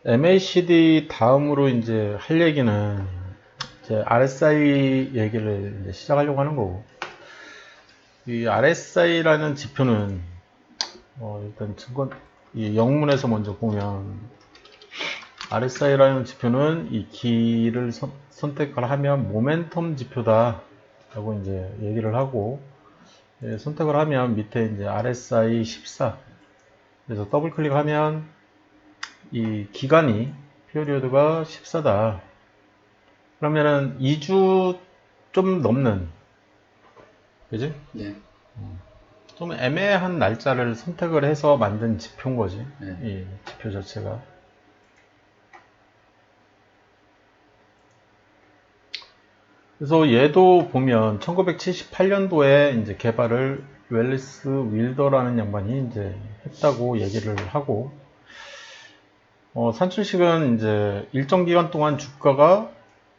MACD 다음으로 이제 할 얘기는 이제 RSI 얘기를 이제 시작하려고 하는 거고, 이 RSI라는 지표는 일단 이 영문에서 먼저 보면 RSI라는 지표는 이 키를 선택을 하면 모멘텀 지표다 라고 이제 얘기를 하고, 선택을 하면 밑에 이제 RSI 14, 그래서 더블 클릭하면 이 기간이 피어리어드가 14다. 그러면은 2주 좀 넘는, 그지? 네. 좀 애매한 날짜를 선택을 해서 만든 지표인 거지. 네. 이 지표 자체가. 그래서 얘도 보면 1978년도에 이제 개발을 웰리스 윌더라는 양반이 이제 했다고 얘기를 하고, 산출식은 이제 일정 기간 동안 주가가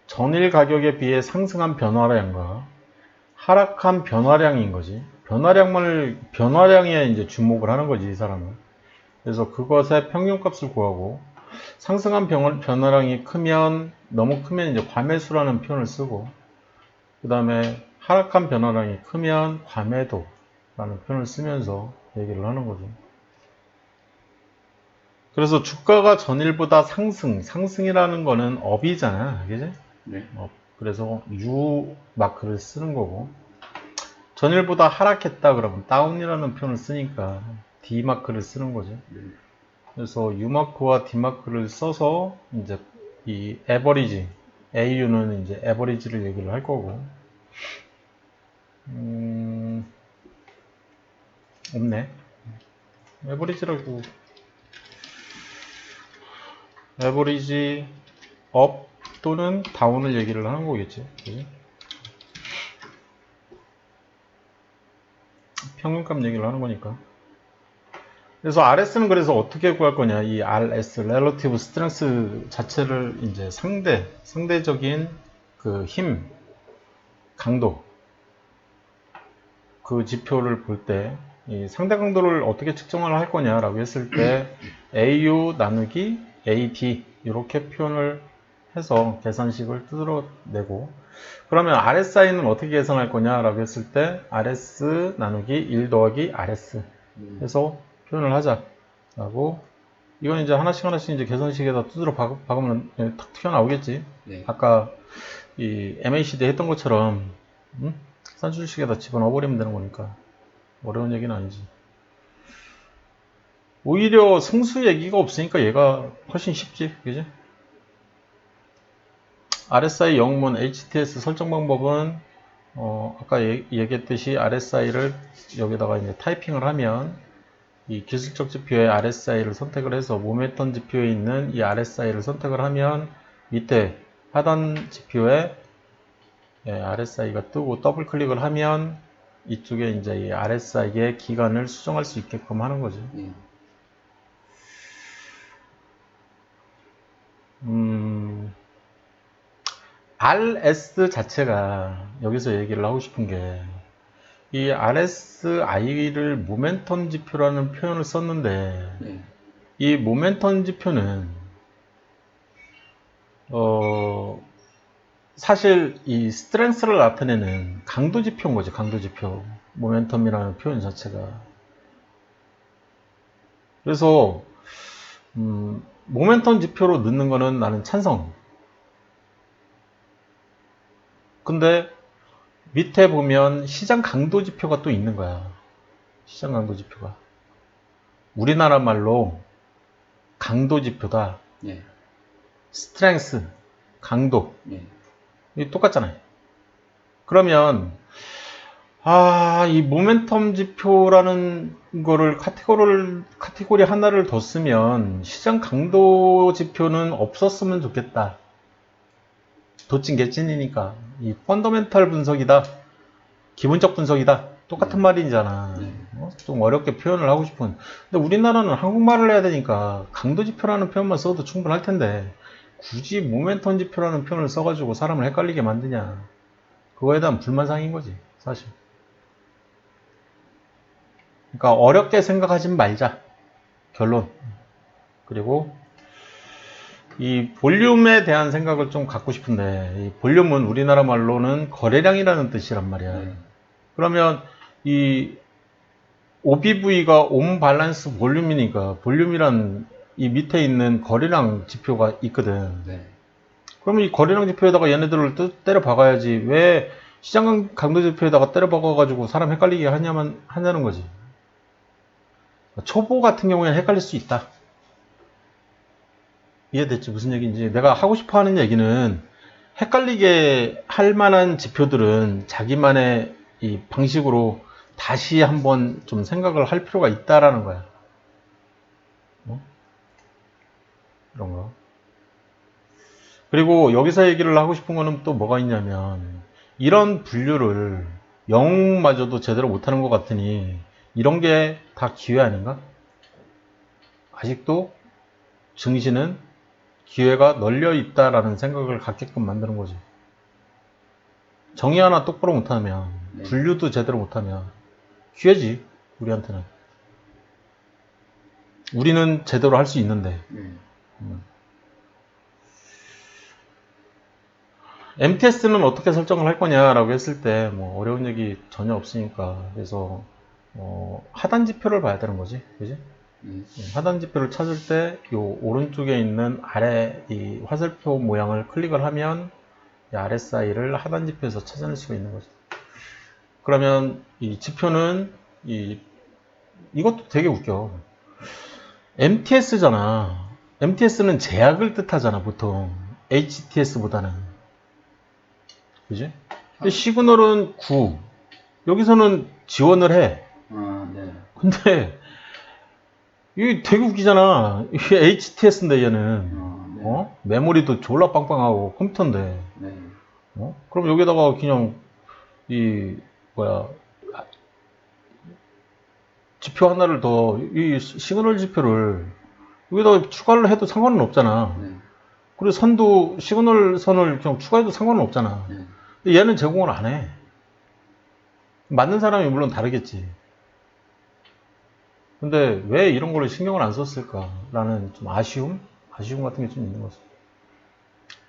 전일 가격에 비해 상승한 변화량과 하락한 변화량인 거지. 변화량에 이제 주목을 하는 거지, 이 사람은. 그래서 그것의 평균값을 구하고, 상승한 변화량이 크면, 너무 크면 이제 과매수라는 표현을 쓰고, 그 다음에 하락한 변화량이 크면 과매도라는 표현을 쓰면서 얘기를 하는 거죠. 그래서 주가가 전일보다 상승이라는 거는 업이잖아, 그지? 네. 그래서 U 마크를 쓰는 거고, 전일보다 하락했다 그러면 다운이라는 표현을 쓰니까 D 마크를 쓰는 거죠. 네. 그래서 U 마크와 D 마크를 써서 이제 이 에버리지, AU는 이제 에버리지를 얘기를 할 거고, 없네. 에버리지라고, 에버리지 업 또는 다운을 얘기를 하는 거겠지. 그지? 평균값 얘기를 하는 거니까. 그래서 RS는 그래서 어떻게 구할 거냐. 이 RS, Relative Strength 자체를 이제 상대적인 그 힘, 강도, 그 지표를 볼 때, 이 상대 강도를 어떻게 측정을 할 거냐라고 했을 때, AU 나누기 AD, 이렇게 표현을 해서 계산식을 뜯어내고, 그러면 RSI는 어떻게 계산할 거냐라고 했을 때, RS 나누기 1 더하기 RS 해서 표현을 하자라고. 이건 이제 하나씩 이제 계산식에다 두드려 박으면 탁 튀어나오겠지. 네. 아까 이 MACD 했던 것처럼 산출식에다 집어넣어버리면 되는 거니까 어려운 얘기는 아니지. 오히려 승수 얘기가 없으니까 얘가 훨씬 쉽지, 그지? RSI 영문 HTS 설정 방법은 아까 얘기했듯이 RSI를 여기다가 이제 타이핑을 하면 이 기술적 지표의 RSI를 선택을 해서 모멘텀 지표에 있는 이 RSI를 선택을 하면 밑에 하단 지표에 RSI가 뜨고 더블 클릭을 하면 이쪽에 이제 이 RSI의 기간을 수정할 수 있게끔 하는 거지. RS 자체가 여기서 얘기를 하고 싶은 게, 이 RSI를 모멘텀 지표라는 표현을 썼는데, 이 모멘텀 지표는 사실 이 스트렝스를 나타내는 강도 지표인 거지. 강도 지표, 모멘텀이라는 표현 자체가. 그래서 모멘텀 지표로 넣는 거는 나는 찬성. 근데 밑에 보면 시장 강도 지표가 또 있는 거야. 시장 강도 지표가. 우리나라 말로 강도 지표다. 네. 스트렝스, 강도. 네. 이 똑같잖아요. 그러면 이 모멘텀 지표라는 거를 카테고리 하나를 더 쓰면 시장 강도 지표는 없었으면 좋겠다. 도찐 개찐이니까. 이 펀더멘탈 분석이다. 기본적 분석이다. 똑같은 말이잖아. 좀 어렵게 표현을 하고 싶은. 근데 우리나라는 한국말을 해야 되니까 강도 지표라는 표현만 써도 충분할 텐데 굳이 모멘텀 지표라는 표현을 써가지고 사람을 헷갈리게 만드냐. 그거에 대한 불만사항인 거지, 사실. 그러니까 어렵게 생각하지 말자. 결론. 그리고 이 볼륨에 대한 생각을 좀 갖고 싶은데, 이 볼륨은 우리나라 말로는 거래량이라는 뜻이란 말이야. 네. 그러면 이 OBV가 온 밸런스 볼륨이니까 볼륨이란 이 밑에 있는 거래량 지표가 있거든. 네. 그러면 이 거래량 지표에다가 얘네들을 때려 박아야지. 왜 시장 강도 지표에다가 때려 박아가지고 사람 헷갈리게 하냐는 거지. 초보 같은 경우에는 헷갈릴 수 있다. 이해됐지? 무슨 얘기인지. 내가 하고 싶어 하는 얘기는 헷갈리게 할 만한 지표들은 자기만의 이 방식으로 다시 한번 좀 생각을 할 필요가 있다라는 거야. 이런 거. 그리고 여기서 얘기를 하고 싶은 거는 또 뭐가 있냐면, 이런 분류를 영웅마저도 제대로 못하는 것 같으니 이런 게 다 기회 아닌가? 아직도 증시는 기회가 널려 있다라는 생각을 갖게끔 만드는 거지. 정의 하나 똑바로 못하면, 분류도 제대로 못하면 기회지, 우리한테는. 우리는 제대로 할 수 있는데. MTS는 어떻게 설정을 할 거냐라고 했을 때 뭐 어려운 얘기 전혀 없으니까. 그래서 하단 지표를 봐야 되는 거지, 그지? 하단 지표를 찾을 때 이 오른쪽에 있는 아래 이 화살표 모양을 클릭을 하면 이 RSI를 하단 지표에서 찾아낼 수가 있는 거죠. 그러면 이 지표는 이것도 되게 웃겨. MTS잖아. MTS는 제약을 뜻하잖아, 보통. HTS보다는. 그지? 시그널은 9. 여기서는 지원을 해. 네. 근데 이게 되게 웃기잖아. 이게 HTS인데 얘는 네. 메모리도 졸라 빵빵하고 컴퓨터인데 네. 그럼 여기다가 그냥 지표 하나를 더 이 시그널 지표를 여기다 추가를 해도 상관은 없잖아. 네. 그리고 선도 시그널 선을 그냥 추가해도 상관은 없잖아. 네. 근데 얘는 제공을 안 해. 맞는 사람이 물론 다르겠지. 근데 왜 이런 거를 신경을 안 썼을까라는 좀 아쉬움 같은 게 좀 있는 거죠.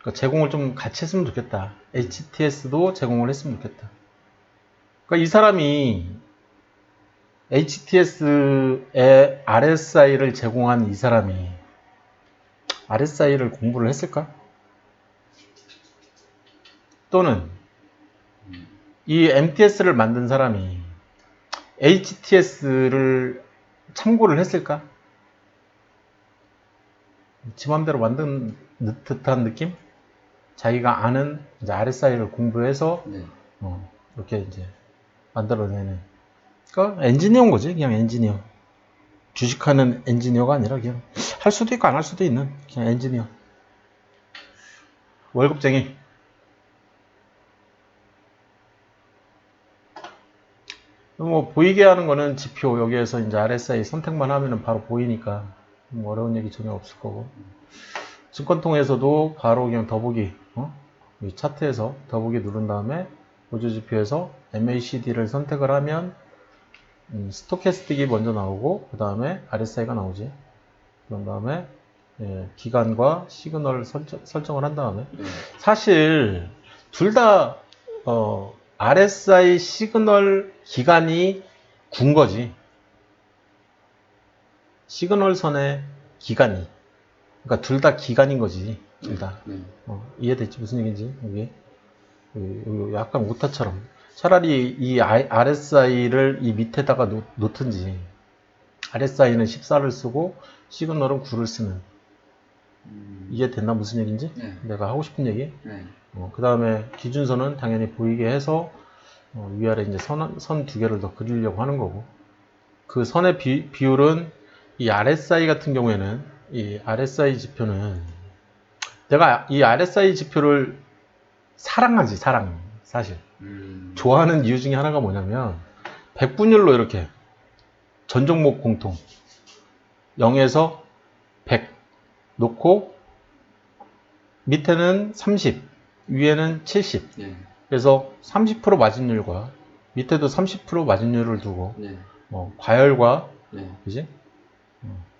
그러니까 제공을 좀 같이 했으면 좋겠다. HTS도 제공을 했으면 좋겠다. 그러니까 이 사람이 HTS에 RSI를 제공한 이 사람이 RSI를 공부를 했을까? 또는 이 MTS를 만든 사람이 HTS를 참고를 했을까? 지 맘대로 만든 듯한 느낌? 자기가 아는 이제 RSI를 공부해서 네. 이렇게 이제 만들어내는. 그러니까 엔지니어인 거지, 그냥 엔지니어. 주식하는 엔지니어가 아니라 그냥 할 수도 있고 안 할 수도 있는 그냥 엔지니어. 월급쟁이. 뭐 보이게 하는 거는 지표 여기에서 이제 RSI 선택만 하면은 바로 보이니까 뭐 어려운 얘기 전혀 없을 거고. 증권통에서도 바로 그냥 더보기, 이 차트에서 더보기 누른 다음에 보조지표에서 MACD를 선택을 하면 스토캐스틱이 먼저 나오고 그 다음에 RSI가 나오지. 그런 다음에 기간과 시그널 설정을 한 다음에 사실 둘 다 RSI 시그널 기간이 군 거지. 시그널 선의 기간이. 그러니까 둘 다 기간인 거지. 둘 다. 이해됐지? 무슨 얘기인지. 여기 약간 오타처럼. 차라리 이 RSI를 이 밑에다가 놓든지. RSI는 14를 쓰고 시그널은 9를 쓰는. 이해됐나? 무슨 얘기인지? 네. 내가 하고 싶은 얘기? 네. 그 다음에 기준선은 당연히 보이게 해서 위아래 이제 선 두 개를 더 그리려고 하는 거고. 그 선의 비율은 이 RSI 같은 경우에는 이 RSI 지표는 내가 이 RSI 지표를 사랑하지, 사실. 좋아하는 이유 중에 하나가 뭐냐면 100분율로 이렇게 전 종목 공통 0에서 100 놓고 밑에는 30, 위에는 70. 네. 그래서 30% 마진율과 밑에도 30% 마진율을 두고 네. 과열과 네. 그지?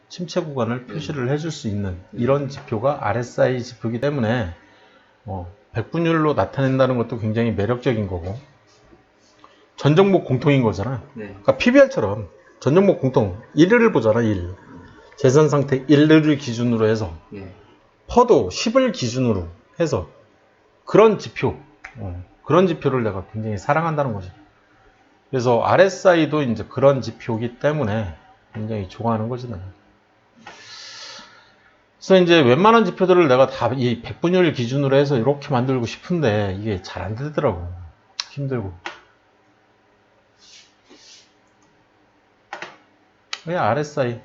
침체 구간을 표시를 해줄 수 있는 이런 지표가 RSI 지표이기 때문에 100분율로 나타낸다는 것도 굉장히 매력적인 거고 전 종목 공통인 거잖아. 그러니까 PBR처럼 전 종목 공통 1을 보잖아. 1 재산 상태 1을 기준으로 해서 퍼도 10을 기준으로 해서 그런 지표 그런 지표를 내가 굉장히 사랑한다는 거지. 그래서 RSI도 이제 그런 지표이기 때문에 굉장히 좋아하는 거지 내가. 그래서 이제 웬만한 지표들을 내가 다 이 100분율 기준으로 해서 이렇게 만들고 싶은데 이게 잘 안 되더라고. 힘들고. 그냥 RSI.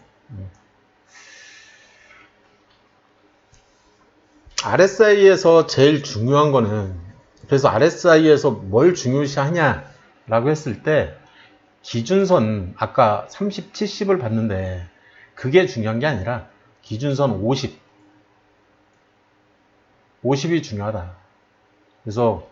RSI에서 제일 중요한 거는 그래서 RSI에서 뭘 중요시하냐라고 했을 때 기준선 아까 30, 70을 봤는데 그게 중요한 게 아니라 기준선 50이 중요하다. 그래서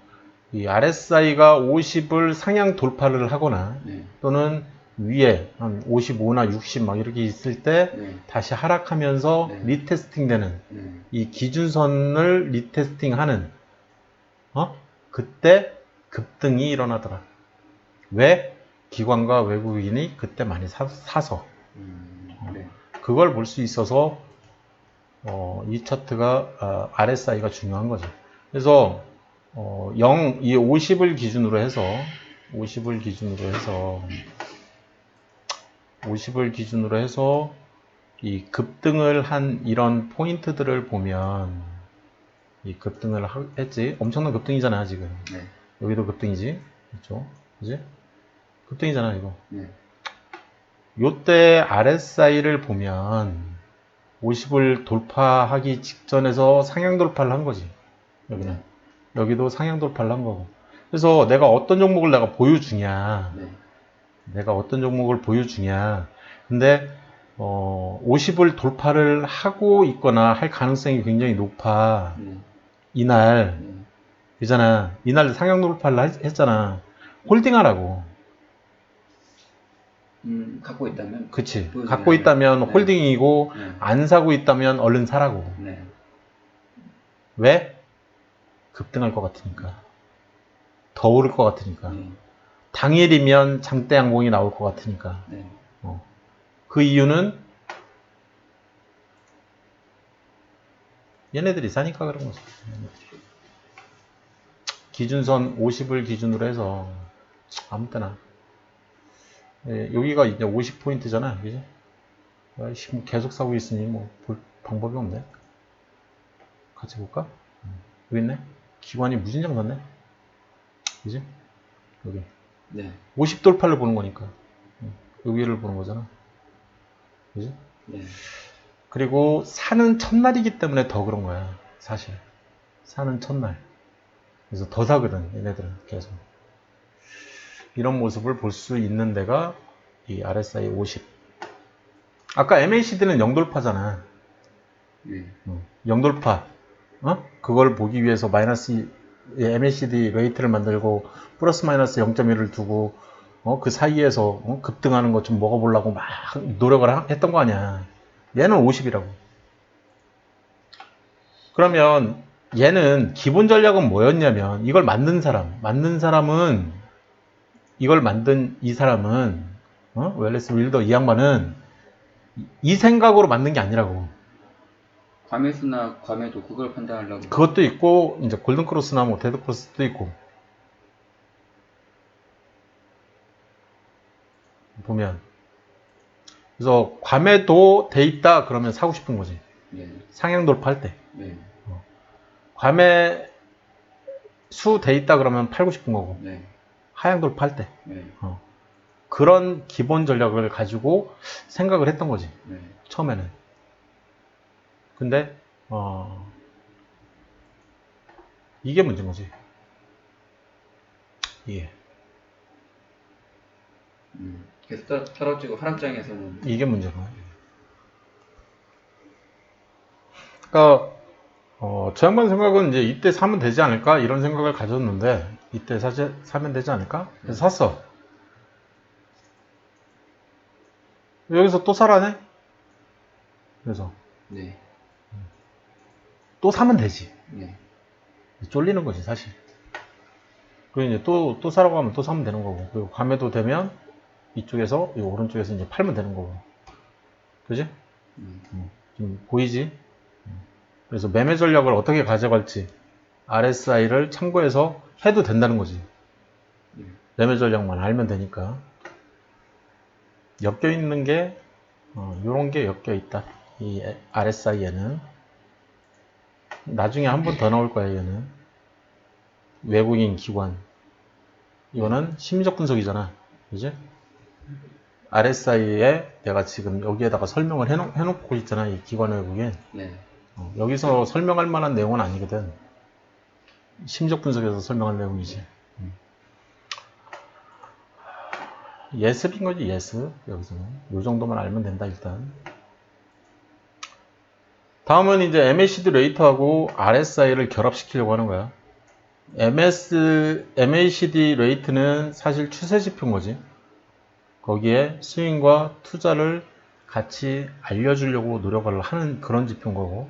이 RSI가 50을 상향 돌파를 하거나 또는 위에 한 55나 60 막 이렇게 있을 때 다시 하락하면서 리테스팅 되는 이 기준선을 리테스팅 하는 그때 급등이 일어나더라. 왜? 기관과 외국인이 그때 많이 사서 그걸 볼 수 있어서 이 차트가 RSI가 중요한 거죠. 그래서 이 50을 기준으로 해서 50을 기준으로 해서 이 급등을 한 이런 포인트들을 보면 이 급등을 했지. 엄청난 급등이잖아 지금. 여기도 급등이지. 그렇죠? 그지? 급등이잖아 이거. 요때 RSI를 보면 50을 돌파하기 직전에서 상향 돌파를 한 거지. 여기는. 여기도 상향 돌파를 한 거고. 그래서 내가 어떤 종목을 내가 보유 중이야. 내가 어떤 종목을 보유 중이야. 근데 50을 돌파를 하고 있거나 할 가능성이 굉장히 높아. 이날 그잖아. 이날 상향 돌파를 했잖아. 홀딩하라고. 갖고 있다면? 그치. 갖고 있다면 홀딩이고 안 사고 있다면 얼른 사라고. 왜? 급등할 것 같으니까. 더 오를 것 같으니까. 당일이면 장대 양봉이 나올 것 같으니까. 그 이유는 얘네들이 사니까 그런 거죠. 기준선 50을 기준으로 해서 아무 때나 여기가 이제 50포인트잖아. 그지? 뭐 계속 사고 있으니 뭐 볼 방법이 없네. 같이 볼까? 여기 있네. 기관이 무진장 샀네. 그지? 여기. 50 돌파를 보는 거니까. 여기를 보는 거잖아. 그지? 그리고 사는 첫날이기 때문에 더 그런 거야. 사실. 사는 첫날. 그래서 더 사거든. 얘네들은 계속. 이런 모습을 볼 수 있는 데가 이 RSI 50. 아까 MACD는 0돌파잖아. 0돌파. 그걸 보기 위해서 마이너스 MACD 레이트를 만들고 플러스 마이너스 0.1을 두고 그 사이에서 급등하는 것 좀 먹어보려고 막 노력을 했던 거 아니야. 얘는 50이라고. 그러면 얘는 기본 전략은 뭐였냐면 이걸 만든 사람은 이걸 만든 이 사람은 웰레스 윌더 이 양반은 이 생각으로 만든 게 아니라고. 과매수나 과매도 그걸 판단하려고. 그것도 있고 이제 골든 크로스나 뭐 데드 크로스도 있고 보면 그래서 과매도 돼 있다 그러면 사고 싶은 거지. 상향 돌파할 때. 과매 수 돼 있다 그러면 팔고 싶은 거고. 하향 돌파할 때. 그런 기본 전략을 가지고 생각을 했던 거지. 처음에는. 근데 이게 문제인 거지. 이게. 그래서 떨어지고 하락장에서는 이게 문제인 거야. 그러니까 저 양반 생각은 이제 이때 사면 되지 않을까 이런 생각을 가졌는데 이때 사면 되지 않을까? 그래서 샀어. 여기서 또 사라네? 그래서 네. 또 사면 되지. 네. 쫄리는 거지 사실. 그리고 이제 또 사라고 하면 또 사면 되는 거고, 그리고 과매도 되면 이쪽에서 이 오른쪽에서 이제 팔면 되는 거고, 그지? 지금 보이지? 그래서 매매 전략을 어떻게 가져갈지 RSI를 참고해서 해도 된다는 거지. 매매 전략만 알면 되니까. 엮여 있는 게 요런 게 엮여 있다. 이 RSI에는 나중에 한 번 더 나올 거야. 얘는 외국인 기관, 이거는 심리적 분석이잖아, 그지? RSI에 내가 지금 여기에다가 설명을 해놓고 있잖아, 이 기관 외국인. 네. 여기서 설명할 만한 내용은 아니거든. 심리적 분석에서 설명할 내용이지. 예습인 거지, 예습. 여기서는 요 정도만 알면 된다. 일단 다음은 이제 MACD 레이트하고 RSI를 결합시키려고 하는 거야. MACD 레이트는 사실 추세 지표인 거지. 거기에 스윙과 투자를 같이 알려주려고 노력을 하는 그런 지표인 거고,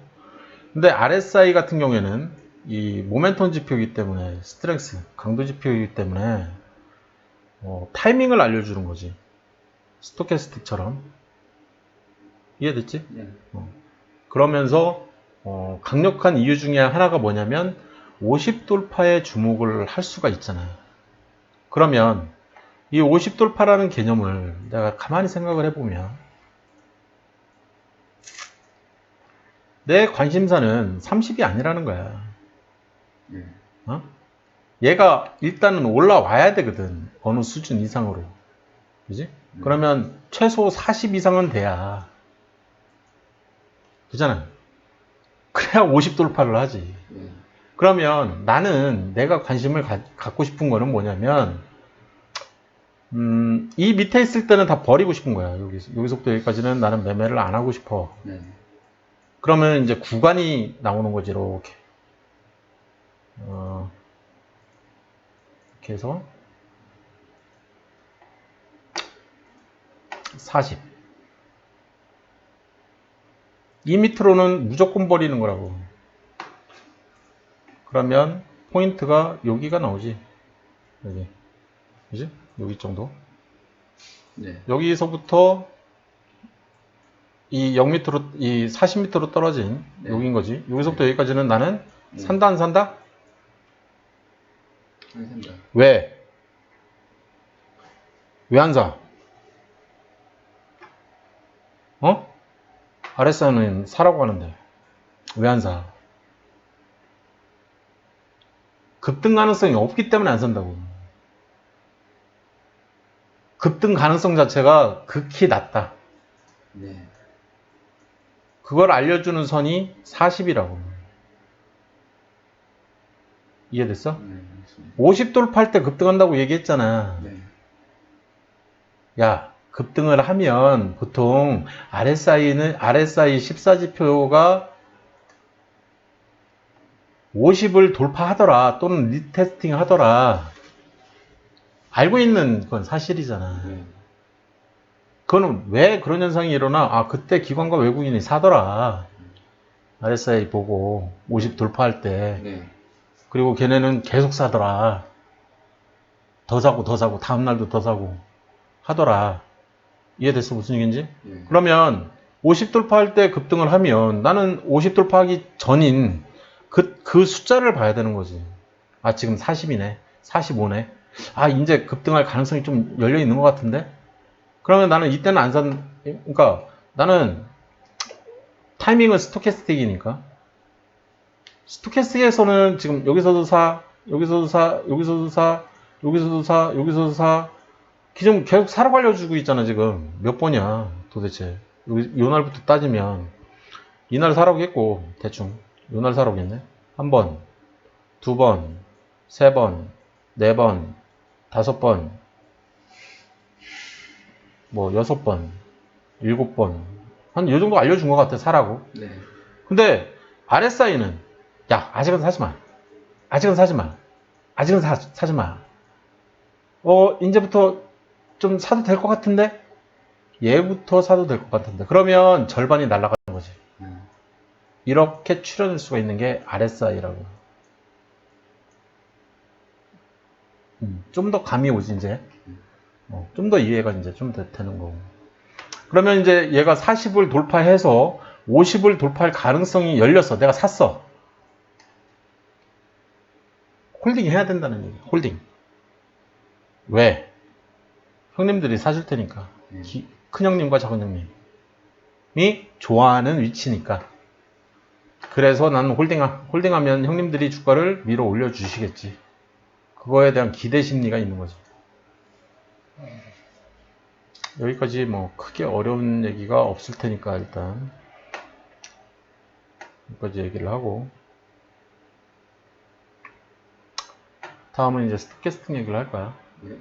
근데 RSI 같은 경우에는 이 모멘텀 지표이기 때문에, 스트렝스, 강도 지표이기 때문에 타이밍을 알려주는 거지. 스토캐스틱처럼. 이해됐지? 네. 그러면서 강력한 이유 중에 하나가 뭐냐면 50 돌파에 주목을 할 수가 있잖아요. 그러면 이 50 돌파라는 개념을 내가 가만히 생각을 해보면, 내 관심사는 30이 아니라는 거야. 얘가 일단은 올라와야 되거든. 어느 수준 이상으로. 그지? 그러면 최소 40 이상은 돼야. 그잖아. 그래야 50 돌파를 하지. 그러면 나는 내가 관심을 갖고 싶은 거는 뭐냐면, 이 밑에 있을 때는 다 버리고 싶은 거야. 여기서부터 여기까지는 나는 매매를 안 하고 싶어. 그러면 이제 구간이 나오는 거지, 이렇게. 이렇게 해서 40. 이 밑으로는 무조건 버리는 거라고. 그러면 포인트가 여기가 나오지. 여기. 그지? 여기 정도. 네. 여기서부터 이 0m로, 이 40m로 떨어진 여기인 거지. 여기서부터 여기까지는 나는 산다, 안 산다? 안 산다. 왜? 왜 안 사? RSI는 사라고 하는데 왜 안 사? 급등 가능성이 없기 때문에 안 산다고. 급등 가능성 자체가 극히 낮다. 네. 그걸 알려주는 선이 40이라고. 이해됐어? 50 돌파할 때 급등한다고 얘기했잖아. 네. 야, 급등을 하면 보통 RSI 14지표가 50을 돌파하더라, 또는 리테스팅 하더라. 알고 있는 건 사실이잖아. 그거는 왜 그런 현상이 일어나? 아, 그때 기관과 외국인이 사더라. RSI 보고 50 돌파할 때. 네. 그리고 걔네는 계속 사더라. 더 사고 더 사고 다음날도 더 사고 하더라. 이해됐어? 무슨 얘기인지? 그러면 50 돌파할 때 급등을 하면 나는 50 돌파하기 전인 그 숫자를 봐야 되는 거지. 아, 지금 40이네. 45네. 아, 이제 급등할 가능성이 좀 열려 있는 것 같은데? 그러면 나는 이때는 안 산, 그러니까 나는 타이밍은 스토캐스틱이니까. 스토캐스틱에서는 지금 여기서도 사, 여기서도 사, 여기서도 사, 여기서도 사, 여기서도 사. 지금 계속 사라고 알려주고 있잖아, 지금. 몇 번이야, 도대체. 요 날부터 따지면. 이날 사라고 했고, 대충. 요 날 사라고 했네. 한 번, 두 번, 세 번, 네 번, 다섯 번, 뭐, 6번, 7번. 한 요 정도 알려준 것 같아, 사라고. 네. 근데, RSI는, 야, 아직은 사지 마. 아직은 사지 마. 아직은 사지 마. 이제부터 좀 사도 될 것 같은데? 얘부터 사도 될 것 같은데. 그러면 절반이 날아가는 거지. 네. 이렇게 추려낼 수가 있는 게 RSI라고. 좀 더 감이 오지, 이제. 좀 더 이해가 이제 좀 더 되는 거고. 그러면 이제 얘가 40을 돌파해서 50을 돌파할 가능성이 열렸어. 내가 샀어. 홀딩 해야 된다는 얘기야. 홀딩. 왜? 형님들이 사줄 테니까. 큰형님과 작은형님이 좋아하는 위치니까. 그래서 나는 홀딩하면 형님들이 주가를 밀어 올려주시겠지. 그거에 대한 기대 심리가 있는 거죠. 여기까지 뭐 크게 어려운 얘기가 없을 테니까 일단 여기까지 얘기를 하고, 다음은 이제 스토캐스팅 얘기를 할 거야. 네.